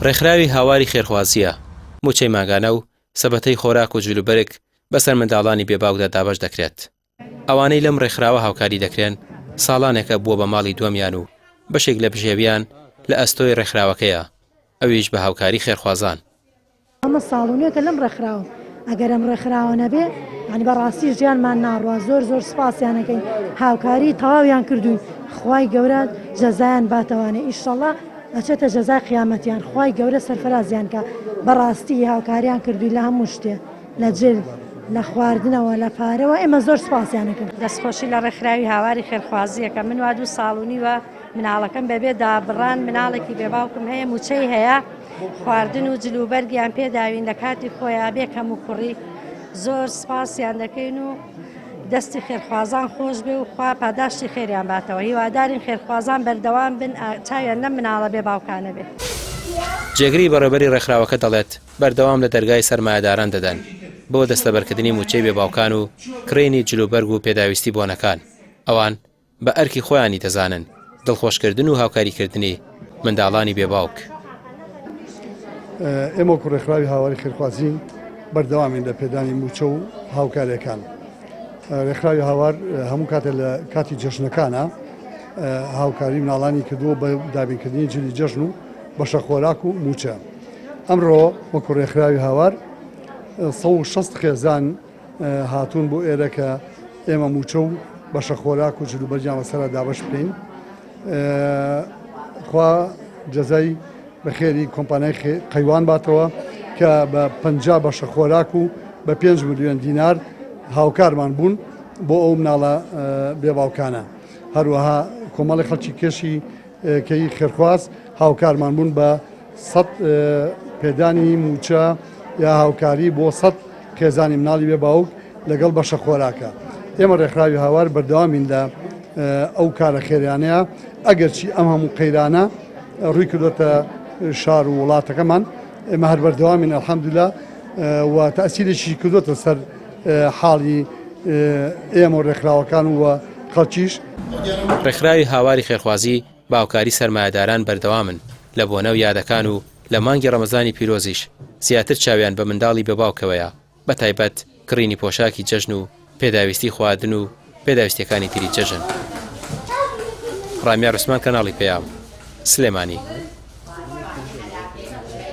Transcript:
ڕێکخراوی هاواری خێرخوازیە موچەی ماگانە و سەبەتەی خۆراک و جلوبەرێک بەسەر منداڵانی بێباودا دابەش دەکرێت. ئەوانەی لەم ڕێکخراوە هاوکاری دەکرێن ساڵانێکە بووە بە ماڵی دووەمیان و بەشێک لە بژێویان لە ئەستۆی ڕێکخراوەکەیە، ئەویش بە هاوکاری خێرخوازان. ئەمە ساڵونێکە لەم ڕێکخراوە، ئەگەر ئەم ڕێکخراوە نەبێ ینی بەڕاستی ژیانمان ناڕوا. زۆر سپاسیانەکەین، هاوکاری تەواویان کردوین. خوای گەورە جەزایان باتەوانێ، ئیشەڵڵا ئەچێتە جەزای قیامەتیان. خوای گەورە سەرفەرازیان کە بەڕاستی هاوکاریان کردووی لە هەموو شتێ، لە جل، لە خواردنەوە، لە پارەوە. ئێمە زۆر سپاسیانەکەن. دەستخۆشی لە ڕێکخراوی هاواری خێرخوازیەکە. من وا 2 ساڵونی وە مناڵەکەم بەبێ دابڕان مناڵێکی بێباوکم هەیە، موچەی هەیە، خواردن و جلوبەرگیان پێداوین لە کاتی خۆیان بێکەم و کوڕی. زۆر سپاسیان دەکەین و دەستی خێرخوازان خۆش بێ و خوا پاداشتی خێریان باتەوە. هیوادارین خێرخوازان بەردەوام بن، چاویان لەم مناڵە بێباوکانە بێ. جێگری بەڕێبەری ڕێکخراوەکە دەڵێت بەردەوام لە دەرگای سەرمایەداران دەدەن بۆ دەستەبەرکردنی موچەی بێباوکان و کرێنی جلوبەرگ و پێداویستی بۆنەکان. ئەوان بە ئەرکی خۆیانی دەزانن دڵخۆشکردن و هاوکاریکردنی منداڵانی بێباوک. ئێمە ڕێکخراوی هاواری خێرخوازی بەردەوامین لە پێدانی موچە و هاوکاریەکان. ڕێکخراوی هاوار هەموو کاتێ لە کاتی جەژنەکانە هاوکاری مناڵانی کردووە بە دابینکردنی جلی جەژن و بەشە خۆراک و موچە. ئەمڕۆ وەکو ڕێکخراوی هاوار 160 خێزان هاتوون بۆ ئێرە کە ئێمە موچە و بەشە خۆراک و جلوبەرجیان لەسەرە دابەش بکەین. خوا جەزای بەخێری کۆمپانیای قەیوان باتەوە کە بە 50 بەشە خۆراک و بە 5 ملیۆن دینار هاوکارمان بوون بۆ ئەو مناڵە بێباوکانە. هەروەها کۆمەڵی خەڵکی کێشی کەی خێرخواز هاوکارمان بوون بە 100 پێدانی موچە یا هاوکاری بۆ 100 خێزانی مناڵی بێباوک لەگەڵ بەشە خۆراکە. ئێمە ڕێکخراوی هاوار بەردەوامین لە ئەو کارە خێرانەیە، ئەگەرچی ئەم هەموو قەیرانە ڕووی کردوتە شار و وڵاتەکەمان. ئێمە هەر بەردەوامین ئەلحەمدولیلا و تەئسیرێکی کردوتە سەر حاڵی ئێمە و ڕێکخراوەکان و خەڵکیش. ڕێکخراوی هاواری خێرخوازی باوکاری سەرمایەداران بەردەوامن لە بۆنە و یادەکان و لە مانگی ڕەمەزانی پیرۆزیش زیاتر چاویان بە منداڵی بێباوکەوەیە، بە تایبەت کڕینی پۆشاکی جەژن و پێداویستی خواردن و پێداویستیەکانی تری جەژن. ڕامیار عوسمان، کەناڵی پێیام، سلێمانی.